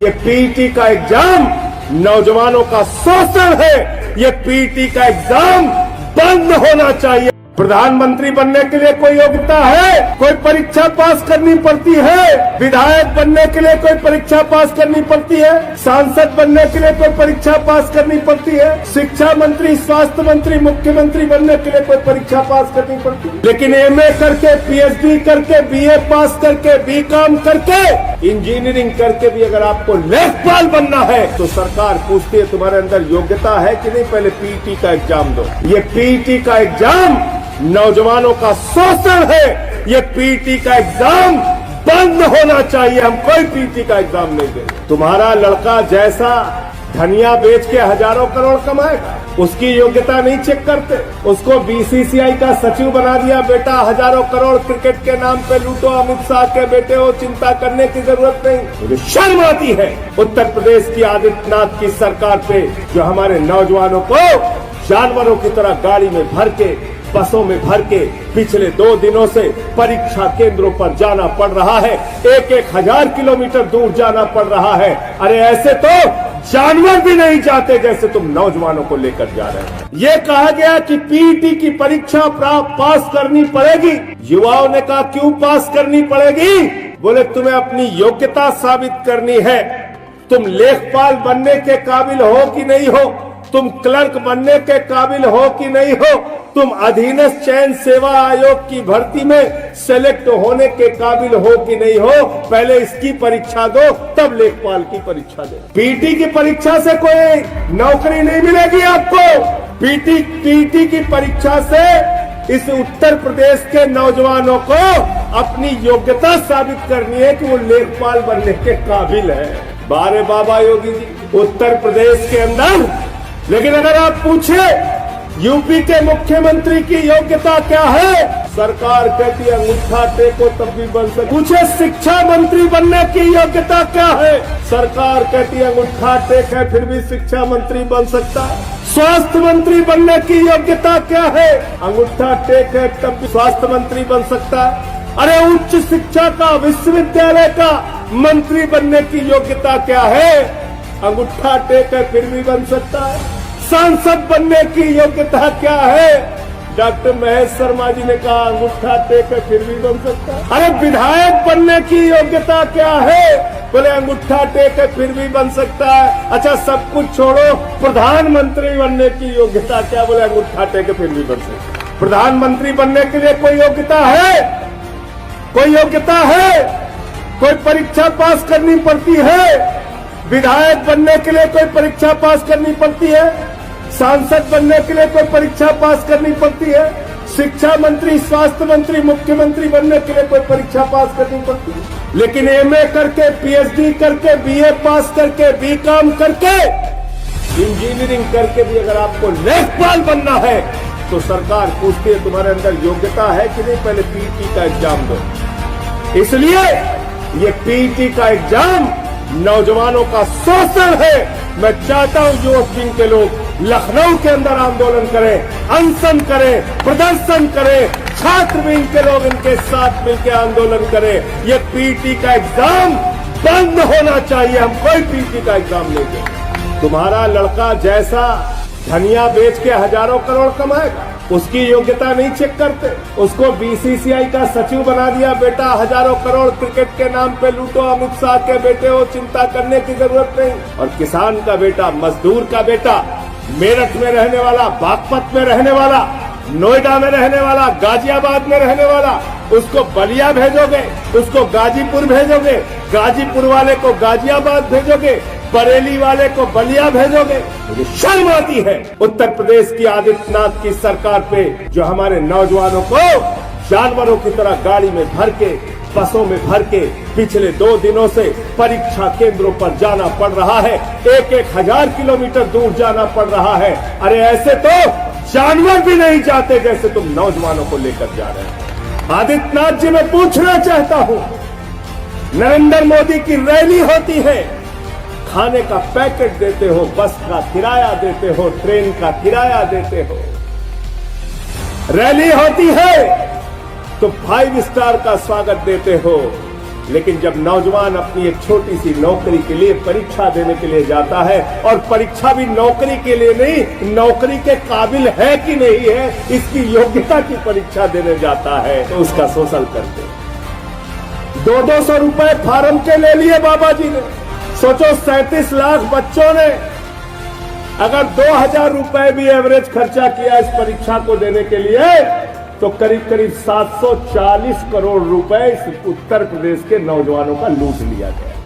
ये पीटी का एग्जाम नौजवानों का शोषण है। ये पीटी का एग्जाम बंद होना चाहिए। प्रधानमंत्री बनने के लिए कोई योग्यता है? कोई परीक्षा पास करनी पड़ती है? विधायक बनने के लिए कोई परीक्षा पास करनी पड़ती है? सांसद बनने के लिए कोई परीक्षा पास करनी पड़ती है? शिक्षा मंत्री, स्वास्थ्य मंत्री, मुख्यमंत्री बनने के लिए कोई परीक्षा पास करनी पड़ती है? लेकिन एमए करके, पीएचडी करके, बीए पास करके, बीकॉम करके, इंजीनियरिंग करके भी अगर आपको लेखपाल बनना है तो सरकार पूछती है तुम्हारे अंदर योग्यता है कि नहीं, पहले पीटी का एग्जाम दो। ये पीटी का एग्जाम नौजवानों का शोषण है। ये पीटी का एग्जाम बंद होना चाहिए। हम कोई पीटी का एग्जाम नहीं देंगे। तुम्हारा लड़का जैसा धनिया बेच के हजारों करोड़ कमाएगा, उसकी योग्यता नहीं चेक करते। उसको बीसीसीआई का सचिव बना दिया, बेटा हजारों करोड़ क्रिकेट के नाम पे लूटो, अमित शाह के बेटे हो, चिंता करने की जरूरत नहीं। मुझे शर्म आती है उत्तर प्रदेश की आदित्यनाथ की सरकार पे, जो हमारे नौजवानों को जानवरों की तरह गाड़ी में भर के, बसों में भर के पिछले 2 दिनों से परीक्षा केंद्रों पर जाना पड़ रहा है। 1-1 हजार किलोमीटर दूर जाना पड़ रहा है। अरे ऐसे तो जानवर भी नहीं जाते जैसे तुम नौजवानों को लेकर जा रहे हैं। ये कहा गया कि पीटी की परीक्षा पास करनी पड़ेगी। युवाओं ने कहा क्यों पास करनी पड़ेगी? बोले तुम्हें अपनी योग्यता साबित करनी है। तुम लेखपाल बनने के काबिल हो कि नहीं हो, तुम क्लर्क बनने के काबिल हो कि नहीं हो, तुम अधीनस्थ चयन सेवा आयोग की भर्ती में सेलेक्ट होने के काबिल हो कि नहीं हो, पहले इसकी परीक्षा दो, तब लेखपाल की परीक्षा दो। पीटी की परीक्षा से कोई नौकरी नहीं मिलेगी आपको। पीटी की परीक्षा से इस उत्तर प्रदेश के नौजवानों को अपनी योग्यता साबित करनी है कि वो लेखपाल बनने के काबिल है। बारे बाबा योगी जी उत्तर प्रदेश के अंदर, लेकिन अगर आप पूछे यूपी के मुख्यमंत्री की योग्यता क्या है, सरकार कहती है अंगूठा टेको तब भी बन सकता। पूछे शिक्षा मंत्री बनने की योग्यता क्या है, सरकार कहती है अंगूठा टेक है फिर भी शिक्षा मंत्री बन सकता। स्वास्थ्य मंत्री बनने की योग्यता क्या है, अंगूठा टेक है तब भी स्वास्थ्य मंत्री बन सकता। अरे उच्च शिक्षा का, विश्वविद्यालय का मंत्री बनने की योग्यता क्या है, अंगूठा टेक है फिर भी बन सकता है। सांसद बनने की योग्यता क्या है, डॉक्टर महेश शर्मा जी ने कहा अंगूठा टेक है फिर भी बन सकता है। अरे विधायक बनने की योग्यता क्या है, बोले अंगूठा टेक है फिर भी बन सकता है। अच्छा सब कुछ छोड़ो, प्रधानमंत्री बनने की योग्यता क्या, बोले अंगूठा टेक है फिर भी बन सकता है। प्रधानमंत्री बनने के लिए कोई योग्यता है? कोई योग्यता है? कोई परीक्षा पास करनी पड़ती है? विधायक बनने के लिए कोई परीक्षा पास करनी पड़ती है? सांसद बनने के लिए कोई परीक्षा पास करनी पड़ती है? शिक्षा मंत्री, स्वास्थ्य मंत्री, मुख्यमंत्री बनने के लिए कोई परीक्षा पास करनी पड़ती है? लेकिन एमए करके, पीएचडी करके, बीए पास करके, बीकॉम करके, इंजीनियरिंग करके भी अगर आपको लेखपाल बनना है तो सरकार पूछती है तुम्हारे अंदर योग्यता है कि नहीं, पहले पीटी का एग्जाम दो। इसलिए ये पीटी का एग्जाम नौजवानों का शोषण है। मैं चाहता हूं युवक विंग के लोग लखनऊ के अंदर आंदोलन करें, अनशन करें, प्रदर्शन करें, छात्र विंग के लोग इनके साथ मिलकर आंदोलन करें। ये पीटी का एग्जाम बंद होना चाहिए। हम कोई पीटी का एग्जाम नहीं देंगे। तुम्हारा लड़का जैसा धनिया बेच के हजारों करोड़ कमाएगा, उसकी योग्यता नहीं चेक करते। उसको बीसीसीआई का सचिव बना दिया, बेटा हजारों करोड़ क्रिकेट के नाम पे लूटो, अमित शाह के बेटे हो, चिंता करने की जरूरत नहीं। और किसान का बेटा, मजदूर का बेटा, मेरठ में रहने वाला, बागपत में रहने वाला, नोएडा में रहने वाला, गाजियाबाद में रहने वाला, उसको बलिया भेजोगे, उसको गाजीपुर भेजोगे, गाजीपुर वाले को गाजियाबाद भेजोगे, बरेली वाले को बलिया भेजोगे। मुझे शर्म आती है उत्तर प्रदेश की आदित्यनाथ की सरकार पे, जो हमारे नौजवानों को जानवरों की तरह गाड़ी में भर के, बसों में भर के पिछले 2 दिनों से परीक्षा केंद्रों पर जाना पड़ रहा है। 1-1 हजार किलोमीटर दूर जाना पड़ रहा है। अरे ऐसे तो जानवर भी नहीं जाते जैसे तुम नौजवानों को लेकर जा रहे हैं। आदित्यनाथ जी मैं पूछना चाहता हूं, नरेंद्र मोदी की रैली होती है, खाने का पैकेट देते हो, बस का किराया देते हो, ट्रेन का किराया देते हो। रैली होती है तो 5 स्टार का स्वागत देते हो, लेकिन जब नौजवान अपनी एक छोटी सी नौकरी के लिए परीक्षा देने के लिए जाता है, और परीक्षा भी नौकरी के लिए नहीं, नौकरी के काबिल है कि नहीं है इसकी योग्यता की परीक्षा देने जाता है, तो उसका शोषण करते। 200 रुपए फार्म के ले लिए बाबा जी ने। सोचो 37 लाख बच्चों ने अगर 2000 रुपए भी एवरेज खर्चा किया इस परीक्षा को देने के लिए, तो करीब करीब 740 करोड़ रुपए इस उत्तर प्रदेश के नौजवानों का लूट लिया गया।